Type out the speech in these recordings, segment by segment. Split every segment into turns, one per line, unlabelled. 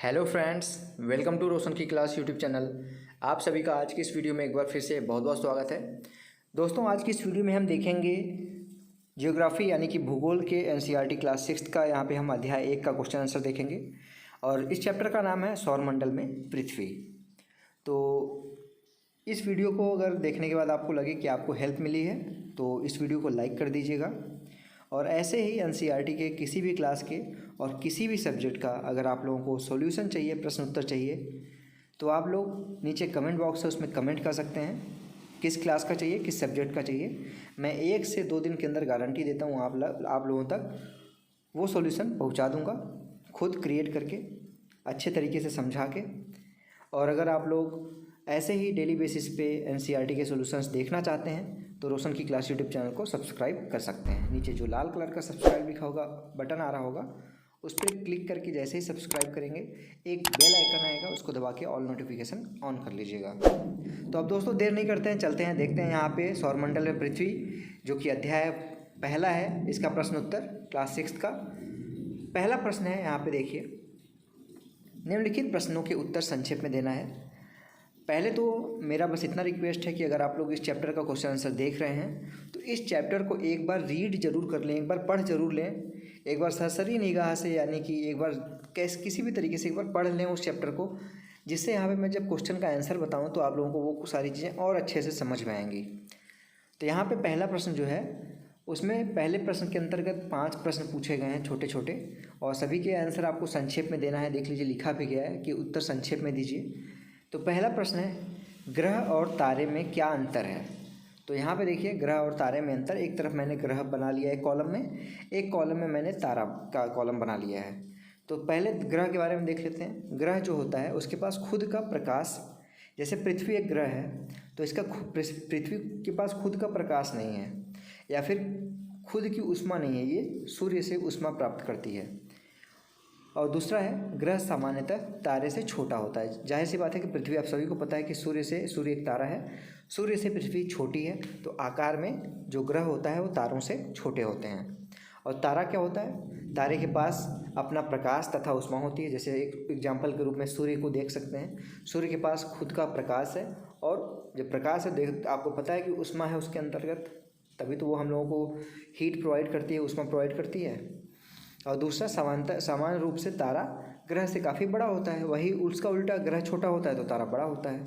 Hello friends, welcome to रोशन की class YouTube channel. आप सभी का आज की इस वीडियो में एक बार फिर से बहुत बहुत स्वागत है। दोस्तों, आज की इस वीडियो में हम देखेंगे जियोग्राफी यानी कि भूगोल के एनसीईआरटी क्लास 6 का। यहाँ पे हम अध्याय 1 का क्वेश्चन आंसर देखेंगे और इस चैप्टर का नाम है सौरमंडल में पृथ्वी। तो इस वीडियो को अगर देखने के बाद आपको लगे कि आपको हेल्प मिली है तो इस वीडियो को लाइक कर दीजिएगा। और ऐसे ही एनसीईआरटी के किसी भी क्लास के और किसी भी सब्जेक्ट का अगर आप लोगों को सॉल्यूशन चाहिए, प्रश्न उत्तर चाहिए, तो आप लोग नीचे कमेंट बॉक्स है उसमें कमेंट कर सकते हैं किस क्लास का चाहिए, किस सब्जेक्ट का चाहिए। मैं 1 से 2 दिन के अंदर गारंटी देता हूँ आप लोगों तक वो सॉल्यूशन पहुँचा दूँगा, खुद क्रिएट करके अच्छे तरीके से समझा के। और अगर आप लोग ऐसे ही डेली बेसिस पे एनसीईआरटी के सॉल्यूशंस देखना चाहते हैं तो रोशन की क्लास यूट्यूब चैनल को सब्सक्राइब कर सकते हैं। नीचे जो लाल कलर का सब्सक्राइब लिखा होगा, बटन आ रहा होगा, उस पर क्लिक करके जैसे ही सब्सक्राइब करेंगे एक बेल आइकन आएगा, उसको दबा के ऑल नोटिफिकेशन ऑन कर लीजिएगा। तो अब दोस्तों देर नहीं करते हैं, चलते हैं देखते हैं यहाँ पे सौरमंडल में पृथ्वी, जो कि अध्याय पहला है, इसका प्रश्न उत्तर क्लास 6 का पहला प्रश्न है। यहाँ पे देखिए, निम्नलिखित प्रश्नों के उत्तर संक्षेप में देना है। पहले तो मेरा बस इतना रिक्वेस्ट है कि अगर आप लोग इस चैप्टर का क्वेश्चन आंसर देख रहे हैं तो इस चैप्टर को एक बार रीड जरूर कर लें, एक बार पढ़ जरूर लें, एक बार सरसरी निगाह से, यानी कि एक बार किसी भी तरीके से एक बार पढ़ लें उस चैप्टर को, जिससे यहाँ पे मैं जब क्वेश्चन का आंसर बताऊँ तो आप लोगों को वो सारी चीज़ें और अच्छे से समझ में आएंगी। तो यहाँ पर पहला प्रश्न जो है उसमें पहले प्रश्न के अंतर्गत 5 प्रश्न पूछे गए हैं छोटे छोटे, और सभी के आंसर आपको संक्षेप में देना है। देख लीजिए, लिखा भी गया है कि उत्तर संक्षेप में दीजिए। तो पहला प्रश्न है, ग्रह और तारे में क्या अंतर है। तो यहाँ पे देखिए, ग्रह और तारे में अंतर, एक तरफ मैंने ग्रह बना लिया एक कॉलम में, एक कॉलम में मैंने तारा का कॉलम बना लिया है। तो पहले ग्रह के बारे में देख लेते हैं। ग्रह जो होता है उसके पास खुद का प्रकाश, जैसे पृथ्वी एक ग्रह है तो इसका पृथ्वी के पास खुद का प्रकाश नहीं है या फिर खुद की ऊष्मा नहीं है, ये सूर्य से ऊष्मा प्राप्त करती है। और दूसरा है, ग्रह सामान्यतः तारे से छोटा होता है। जाहिर सी बात है कि पृथ्वी, आप सभी को पता है कि सूर्य एक तारा है, सूर्य से पृथ्वी छोटी है, तो आकार में जो ग्रह होता है वो तारों से छोटे होते हैं। और तारा क्या होता है, तारे के पास अपना प्रकाश तथा ऊष्मा होती है। जैसे एक एग्जाम्पल के रूप में सूर्य को देख सकते हैं, सूर्य के पास खुद का प्रकाश है, और जब प्रकाश है, आपको पता है कि ऊष्मा है उसके अंतर्गत, तभी तो वो हम लोगों को हीट प्रोवाइड करती है, ऊष्मा प्रोवाइड करती है। और दूसरा, सामान्य रूप से तारा ग्रह से काफ़ी बड़ा होता है, वही उसका उल्टा, ग्रह छोटा होता है तो तारा बड़ा होता है।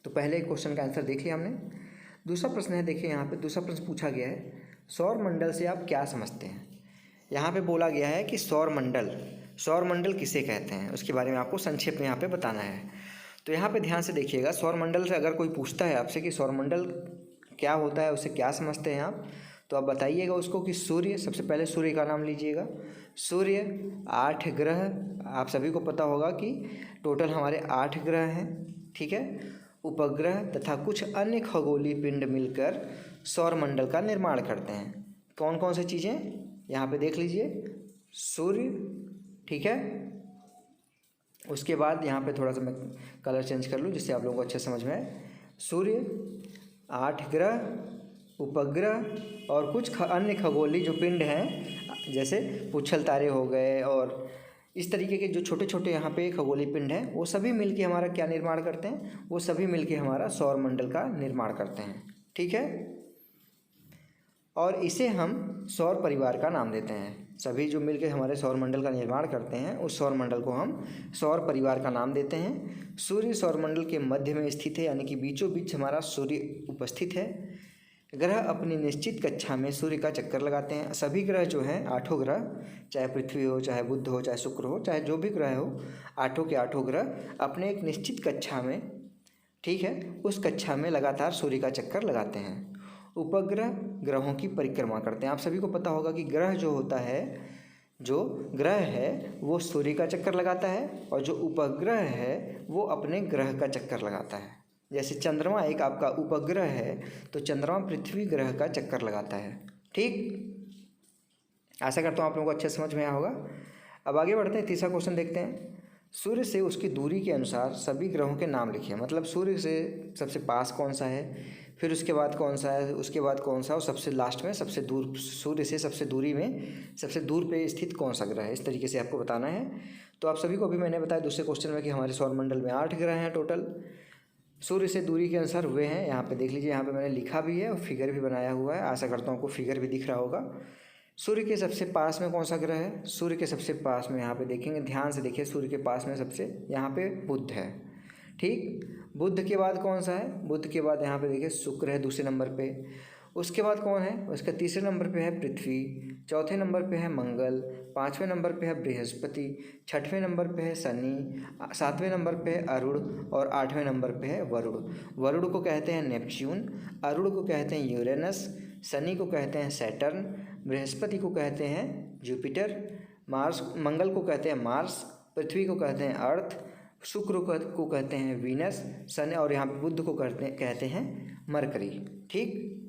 तो पहले क्वेश्चन का आंसर देख लिया हमने। दूसरा प्रश्न है, देखिए यहाँ पे दूसरा प्रश्न पूछा गया है, सौरमंडल से आप क्या समझते हैं। यहाँ पे बोला गया है कि सौरमंडल किसे कहते हैं, उसके बारे में आपको संक्षेप में यहाँ पे बताना है। तो यहाँ पे ध्यान से देखिएगा, सौरमंडल से अगर कोई पूछता है आपसे कि सौरमंडल क्या होता है, उसे क्या समझते हैं आप, तो आप बताइएगा उसको कि सूर्य, सबसे पहले सूर्य का नाम लीजिएगा। सूर्य, 8 ग्रह, आप सभी को पता होगा कि टोटल हमारे 8 ग्रह हैं, ठीक है, उपग्रह तथा कुछ अन्य खगोलीय पिंड मिलकर सौरमंडल का निर्माण करते हैं। कौन कौन सी चीज़ें, यहाँ पे देख लीजिए, सूर्य, ठीक है। उसके बाद यहाँ पे थोड़ा सा मैं कलर चेंज कर लूँ जिससे आप लोगों को अच्छे समझ में आए। सूर्य, 8 ग्रह, उपग्रह और कुछ अन्य खगोलीय जो पिंड हैं, जैसे पुच्छल तारे हो गए, और इस तरीके के जो छोटे छोटे यहाँ पे खगोलीय पिंड हैं, वो सभी मिलके हमारा क्या निर्माण करते हैं, वो सभी मिलके हमारा सौरमंडल का निर्माण करते हैं, ठीक है। और इसे हम सौर परिवार का नाम देते हैं। सभी जो मिलकर हमारे सौरमंडल का निर्माण करते हैं, उस सौरमंडल को हम सौर परिवार का नाम देते हैं। सूर्य सौरमंडल के मध्य में स्थित है, यानी कि बीचों बीच हमारा सूर्य उपस्थित है। ग्रह अपनी निश्चित कक्षा में सूर्य का चक्कर लगाते हैं। सभी ग्रह जो हैं, 8 ग्रह, चाहे पृथ्वी हो, चाहे बुध हो, चाहे शुक्र हो, चाहे जो भी ग्रह हो, 8 के 8 ग्रह अपने एक निश्चित कक्षा में, ठीक है, उस कक्षा में लगातार सूर्य का चक्कर लगाते हैं। उपग्रह ग्रहों की परिक्रमा करते हैं। आप सभी को पता होगा कि ग्रह जो होता है, जो ग्रह है वो सूर्य का चक्कर लगाता है, और जो उपग्रह है वो अपने ग्रह का चक्कर लगाता है। जैसे चंद्रमा एक आपका उपग्रह है, तो चंद्रमा पृथ्वी ग्रह का चक्कर लगाता है, ठीक। आशा करता हूँ आप लोगों को अच्छे समझ में आया होगा। अब आगे बढ़ते हैं, तीसरा क्वेश्चन देखते हैं। सूर्य से उसकी दूरी के अनुसार सभी ग्रहों के नाम लिखिए। मतलब सूर्य से सबसे पास कौन सा है, फिर उसके बाद कौन सा है, उसके बाद कौन सा, और सबसे लास्ट में सबसे दूर, सूर्य से सबसे दूरी में सबसे दूर पे स्थित कौन सा ग्रह है, इस तरीके से आपको बताना है। तो आप सभी को अभी मैंने बताया दूसरे क्वेश्चन में कि हमारे सौरमंडल में 8 ग्रह हैं टोटल। सूर्य से दूरी के अनुसार हुए हैं, यहाँ पे देख लीजिए, यहाँ पे मैंने लिखा भी है और फिगर भी बनाया हुआ है। आशा करता हूँ आपको फिगर भी दिख रहा होगा। सूर्य के सबसे पास में कौन सा ग्रह है? सूर्य के सबसे पास में यहाँ पे देखेंगे, ध्यान से देखिए, सूर्य के पास में सबसे यहाँ पे बुध है। ठीक, बुध के बाद कौन सा है? बुध के बाद यहाँ पे देखिए शुक्र है दूसरे नंबर पे। उसके बाद कौन है? उसका तीसरे नंबर पे है पृथ्वी, चौथे नंबर पे है मंगल, पाँचवें नंबर पे है बृहस्पति, छठवें नंबर पे है शनि, सातवें नंबर पे है अरुण और आठवें नंबर पे है वरुण। वरुण को कहते हैं नेपच्यून, अरुण को कहते हैं यूरेनस, शनि को कहते हैं सैटर्न, बृहस्पति को कहते हैं जुपिटर, मंगल को कहते हैं मार्स, पृथ्वी को कहते हैं अर्थ, शुक्र को कहते हैं वीनस, शनि और यहाँ पे बुध को कहते हैं मरकरी। ठीक,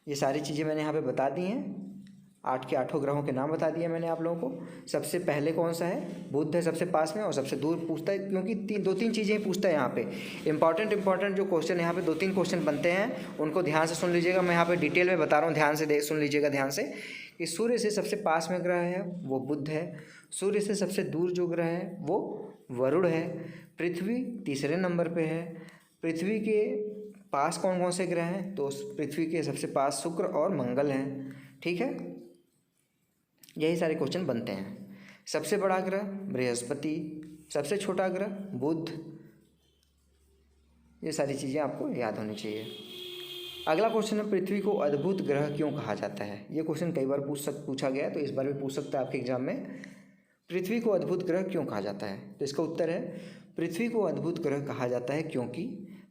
ये सारी चीज़ें मैंने यहाँ पे बता दी हैं। 8 के 8 ग्रहों के नाम बता दिए मैंने आप लोगों को। सबसे पहले कौन सा है? बुध है सबसे पास में और सबसे दूर पूछता है, क्योंकि दो तीन चीज़ें ही पूछता है यहाँ पे। इंपॉर्टेंट जो क्वेश्चन यहाँ पे 2-3 क्वेश्चन बनते हैं, उनको ध्यान से सुन लीजिएगा। मैं यहाँ पे डिटेल में बता रहा हूँ, ध्यान से सुन लीजिएगा ध्यान से। कि सूर्य से सबसे पास में ग्रह है वो बुध है, सूर्य से सबसे दूर जो ग्रह है वो वरुण है, पृथ्वी तीसरे नंबर पर है। पृथ्वी के पास कौन कौन से ग्रह हैं? तो पृथ्वी के सबसे पास शुक्र और मंगल हैं। ठीक है, यही सारे क्वेश्चन बनते हैं। सबसे बड़ा ग्रह बृहस्पति, सबसे छोटा ग्रह बुध। ये सारी चीज़ें आपको याद होनी चाहिए। अगला क्वेश्चन है, पृथ्वी को अद्भुत ग्रह क्यों कहा जाता है? ये क्वेश्चन कई बार पूछा गया है, तो इस बार भी पूछ सकता है आपके एग्जाम में। पृथ्वी को अद्भुत ग्रह क्यों कहा जाता है? तो इसका उत्तर है, पृथ्वी को अद्भुत ग्रह कहा जाता है क्योंकि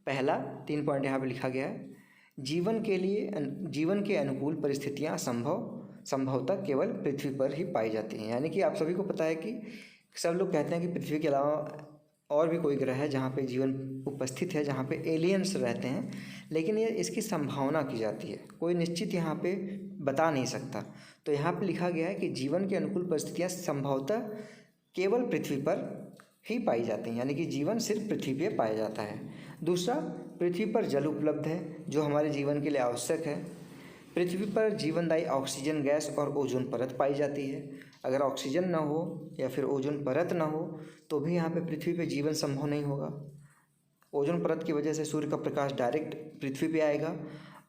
पहला 3 पॉइंट यहाँ पे लिखा गया है, जीवन के अनुकूल परिस्थितियाँ संभवतः केवल पृथ्वी पर ही पाई जाती हैं। यानी कि आप सभी को पता है कि सब लोग कहते हैं कि पृथ्वी के अलावा और भी कोई ग्रह है जहाँ पे जीवन उपस्थित है, जहाँ पे एलियंस रहते हैं, लेकिन ये इसकी संभावना की जाती है, कोई निश्चित यहाँ पे बता नहीं सकता। तो यहाँ पे लिखा गया है कि जीवन के अनुकूल परिस्थितियाँ संभवतः केवल पृथ्वी पर ही पाई जाती हैं, यानी कि जीवन सिर्फ पृथ्वी पर पाया जाता है। दूसरा, पृथ्वी पर जल उपलब्ध है जो हमारे जीवन के लिए आवश्यक है। पृथ्वी पर जीवनदायी ऑक्सीजन गैस और ओजोन परत पाई जाती है। अगर ऑक्सीजन ना हो या फिर ओजोन परत ना हो तो भी यहाँ पे पृथ्वी पे जीवन संभव नहीं होगा। ओजोन परत की वजह से सूर्य का प्रकाश डायरेक्ट पृथ्वी पे आएगा,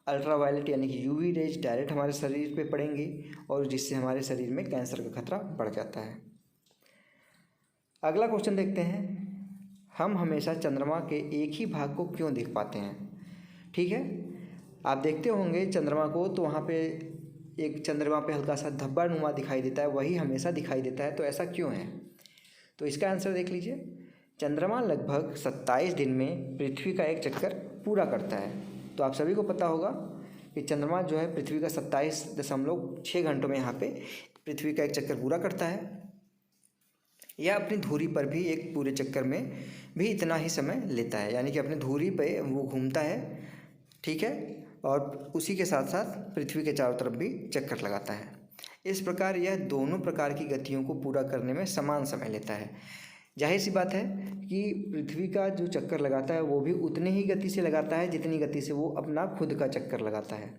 अल्ट्रावायलेट यानी कि यूवी रेज डायरेक्ट हमारे शरीर पे पड़ेंगी और जिससे हमारे शरीर में कैंसर का खतरा बढ़ जाता है। अगला क्वेश्चन देखते हैं, हम हमेशा चंद्रमा के एक ही भाग को क्यों देख पाते हैं? ठीक है, आप देखते होंगे चंद्रमा को, तो वहाँ पे एक चंद्रमा पे हल्का सा धब्बा नुमा दिखाई देता है, वही हमेशा दिखाई देता है। तो ऐसा क्यों है? तो इसका आंसर देख लीजिए, चंद्रमा लगभग 27 दिन में पृथ्वी का एक चक्कर पूरा करता है। तो आप सभी को पता होगा कि चंद्रमा जो है पृथ्वी का 27.6 घंटों में यहाँ पे पृथ्वी का एक चक्कर पूरा करता है। यह अपनी धुरी पर भी एक पूरे चक्कर में भी इतना ही समय लेता है, यानी कि अपनी धुरी पे वो घूमता है। ठीक है, और उसी के साथ साथ पृथ्वी के चारों तरफ भी चक्कर लगाता है। इस प्रकार यह दोनों प्रकार की गतियों को पूरा करने में समान समय लेता है। जाहिर सी बात है कि पृथ्वी का जो चक्कर लगाता है वो भी उतनी ही गति से लगाता है जितनी गति से वो अपना खुद का चक्कर लगाता है।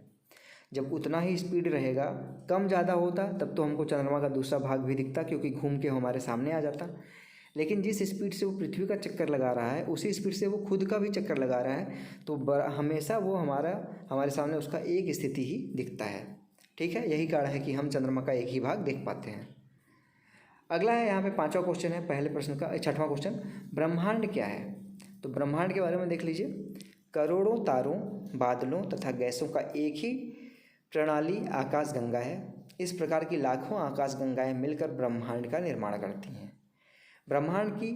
जब उतना ही स्पीड रहेगा, कम ज़्यादा होता, तब तो हमको चंद्रमा का दूसरा भाग भी दिखता, क्योंकि घूम के हमारे सामने आ जाता। लेकिन जिस स्पीड से वो पृथ्वी का चक्कर लगा रहा है उसी स्पीड से वो खुद का भी चक्कर लगा रहा है, तो हमेशा वो हमारे सामने उसका एक स्थिति ही दिखता है। ठीक है, यही कारण है कि हम चंद्रमा का एक ही भाग देख पाते हैं। अगला है यहाँ पे 5वां क्वेश्चन है पहले प्रश्न का, 6वां क्वेश्चन, ब्रह्मांड क्या है? तो ब्रह्मांड के बारे में देख लीजिए, करोड़ों तारों, बादलों तथा गैसों का एक ही प्रणाली आकाशगंगा है। इस प्रकार की लाखों आकाशगंगाएं मिलकर ब्रह्मांड का निर्माण करती हैं। ब्रह्मांड की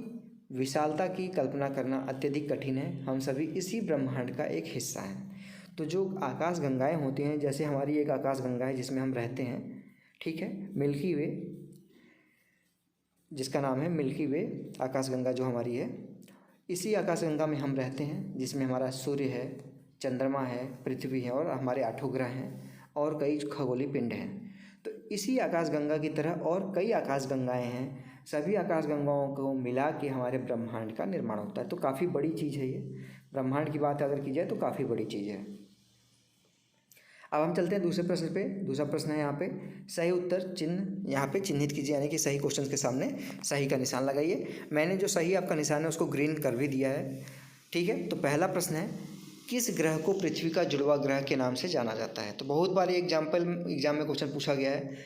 विशालता की कल्पना करना अत्यधिक कठिन है, हम सभी इसी ब्रह्मांड का एक हिस्सा हैं। तो जो आकाशगंगाएं होती हैं, जैसे हमारी एक आकाशगंगा है जिसमें हम रहते हैं, ठीक है, मिल्की वे, जिसका नाम है मिल्की वे आकाशगंगा जो हमारी है, इसी आकाशगंगा में हम रहते हैं, जिसमें हमारा सूर्य है, चंद्रमा है, पृथ्वी है और हमारे 8 ग्रह हैं और कई खगोलीय पिंड हैं। तो इसी आकाशगंगा की तरह और कई आकाशगंगाएं हैं, सभी आकाशगंगाओं को मिला के हमारे ब्रह्मांड का निर्माण होता है। तो काफ़ी बड़ी चीज़ है ये, ब्रह्मांड की बात अगर की जाए तो काफ़ी बड़ी चीज़ है। अब हम चलते हैं दूसरे प्रश्न पे। दूसरा प्रश्न है यहाँ पे सही उत्तर चिन्ह यहाँ पे चिन्हित कीजिए, यानी कि सही क्वेश्चन के सामने सही का निशान लगाइए। मैंने जो सही आपका निशान है उसको ग्रीन कर भी दिया है, ठीक है। तो पहला प्रश्न है किस ग्रह को पृथ्वी का जुड़वा ग्रह के नाम से जाना जाता है। तो बहुत बार एग्जाम में क्वेश्चन पूछा गया है,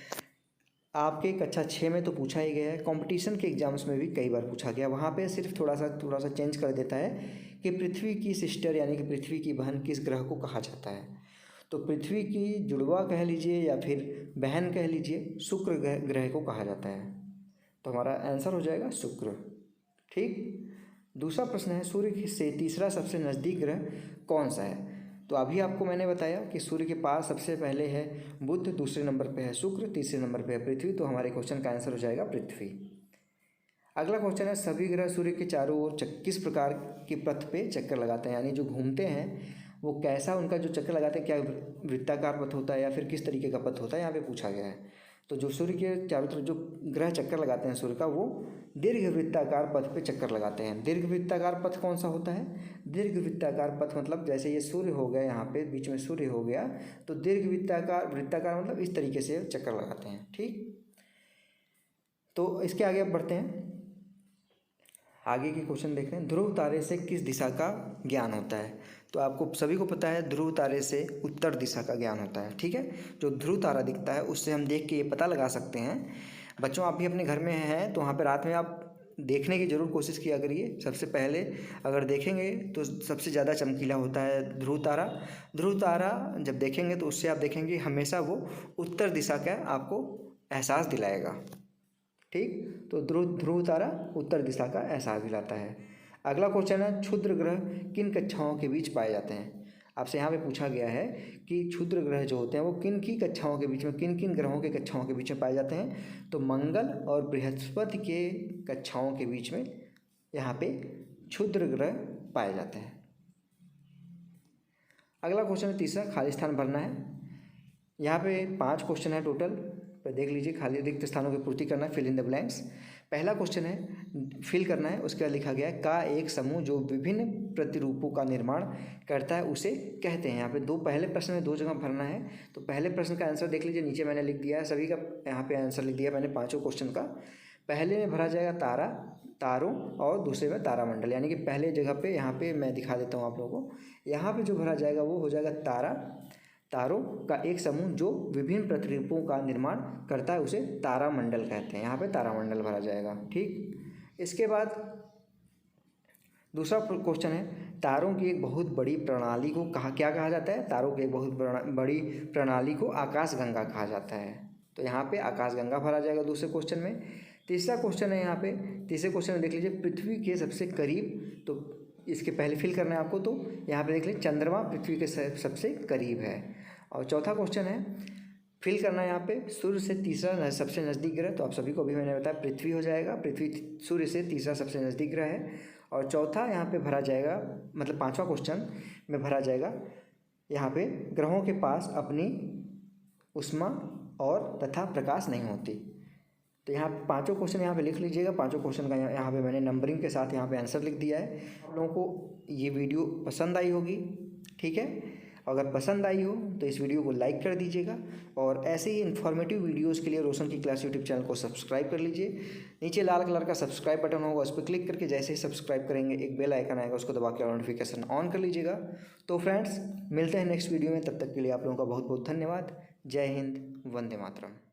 आपके कक्षा 6 में तो पूछा ही गया है, कंपटीशन के एग्जाम्स में भी कई बार पूछा गया। वहाँ पे सिर्फ थोड़ा सा चेंज कर देता है कि पृथ्वी की सिस्टर यानी कि पृथ्वी की बहन किस ग्रह को कहा जाता है। तो पृथ्वी की जुड़वा कह लीजिए या फिर बहन कह लीजिए, शुक्र ग्रह को कहा जाता है। तो हमारा आंसर हो जाएगा शुक्र, ठीक। दूसरा प्रश्न है सूर्य से तीसरा सबसे नज़दीक ग्रह कौन सा है। तो अभी आपको मैंने बताया कि सूर्य के पास सबसे पहले है बुध, दूसरे नंबर पे है शुक्र, तीसरे नंबर पे है पृथ्वी। तो हमारे क्वेश्चन का आंसर हो जाएगा पृथ्वी। अगला क्वेश्चन है सभी ग्रह सूर्य के चारों ओर किस प्रकार के पथ पे चक्कर लगाते हैं, यानी जो घूमते हैं वो कैसा उनका जो चक्कर लगाते हैं, क्या वृत्ताकार पथ होता है या फिर किस तरीके का पथ होता है, यहाँ पे पूछा गया है। तो जो सूर्य के चारों तरफ जो ग्रह चक्कर लगाते हैं सूर्य का, वो दीर्घ वृत्ताकार पथ पे चक्कर लगाते हैं। दीर्घ वृत्ताकार पथ कौन सा होता है, दीर्घ वृत्ताकार पथ मतलब जैसे ये सूर्य हो गया, यहाँ पे बीच में सूर्य हो गया, तो दीर्घ वृत्ताकार मतलब इस तरीके से चक्कर लगाते हैं, ठीक। तो इसके आगे अब बढ़ते हैं, आगे के क्वेश्चन देख रहे हैं। ध्रुव तारे से किस दिशा का ज्ञान होता है। तो आपको सभी को पता है ध्रुव तारे से उत्तर दिशा का ज्ञान होता है, ठीक है। जो ध्रुव तारा दिखता है उससे हम देख के ये पता लगा सकते हैं। बच्चों आप भी अपने घर में हैं तो वहाँ पे रात में आप देखने की ज़रूर कोशिश किया करिए। सबसे पहले अगर देखेंगे तो सबसे ज़्यादा चमकीला होता है ध्रुव तारा। ध्रुव तारा जब देखेंगे तो उससे आप देखेंगे हमेशा वो उत्तर दिशा का आपको एहसास दिलाएगा, ठीक। तो ध्रुव तारा उत्तर दिशा का एहसास दिलाता है। अगला क्वेश्चन है क्षुद्र ग्रह किन कक्षाओं के बीच पाए जाते हैं। आपसे यहाँ पे पूछा गया है कि क्षुद्र ग्रह जो होते हैं वो किन की कक्षाओं के बीच में, किन किन ग्रहों के कक्षाओं के बीच में पाए जाते हैं। तो मंगल और बृहस्पति के कक्षाओं के बीच में यहाँ पे क्षुद्र ग्रह पाए जाते हैं। अगला क्वेश्चन है तीसरा, खाली स्थान भरना है। यहाँ पे 5 क्वेश्चन है टोटल, पर देख लीजिए खाली रिक्त स्थानों की पूर्ति करना है, फिल इन द ब्लैंक्स। पहला क्वेश्चन है फिल करना है, उसके बाद लिखा गया है का एक समूह जो विभिन्न प्रतिरूपों का निर्माण करता है उसे कहते हैं। यहाँ पे पहले प्रश्न में 2 जगह भरना है। तो पहले प्रश्न का आंसर देख लीजिए, नीचे मैंने लिख दिया है सभी का, यहाँ पे आंसर लिख दिया मैंने 5 क्वेश्चन का। पहले में भरा जाएगा तारों और दूसरे में तारामंडल, यानी कि पहले जगह पे यहाँ पे मैं दिखा देता हूँ आप लोगों को। यहाँ पे जो भरा जाएगा वो हो जाएगा तारों का एक समूह जो विभिन्न प्रतिरूपों का निर्माण करता है उसे तारामंडल कहते हैं। यहाँ पे तारामंडल भरा जाएगा, ठीक। इसके बाद दूसरा क्वेश्चन है तारों की एक बहुत बड़ी प्रणाली को क्या कहा जाता है। तारों की एक बहुत बड़ी प्रणाली को आकाशगंगा कहा जाता है। तो यहाँ पे आकाशगंगा भरा जाएगा दूसरे क्वेश्चन में। तीसरा क्वेश्चन है यहाँ पे, तीसरे क्वेश्चन में देख लीजिए पृथ्वी के सबसे करीब, तो इसके पहले फिल करना है आपको। तो यहाँ पे देख लीजिए चंद्रमा पृथ्वी के सबसे करीब है। और चौथा क्वेश्चन है फिल करना है यहाँ पे सूर्य से तीसरा सबसे नज़दीक ग्रह। तो आप सभी को भी मैंने बताया पृथ्वी हो जाएगा, पृथ्वी सूर्य से तीसरा सबसे नज़दीक ग्रह है। और चौथा यहाँ पे भरा जाएगा, मतलब 5वां क्वेश्चन में भरा जाएगा यहाँ पे ग्रहों के पास अपनी ऊष्मा और तथा प्रकाश नहीं होती। तो यहाँ 5 क्वेश्चन यहाँ पे लिख लीजिएगा। 5 क्वेश्चन का यहाँ पे मैंने नंबरिंग के साथ यहाँ पे आंसर लिख दिया है। आप लोगों को ये वीडियो पसंद आई होगी, ठीक है। अगर पसंद आई हो तो इस वीडियो को लाइक कर दीजिएगा और ऐसे ही इन्फॉर्मेटिव वीडियोस के लिए रोशन की क्लास यूट्यूब चैनल को सब्सक्राइब कर लीजिए। नीचे लाल कलर का सब्सक्राइब बटन होगा, उस पर क्लिक करके जैसे ही सब्सक्राइब करेंगे एक बेल आइकन आएगा, उसको दबा के नोटिफिकेशन ऑन कर लीजिएगा। तो फ्रेंड्स मिलते हैं नेक्स्ट वीडियो में, तब तक के लिए आप लोगों का बहुत बहुत धन्यवाद। जय हिंद, वंदे मातरम।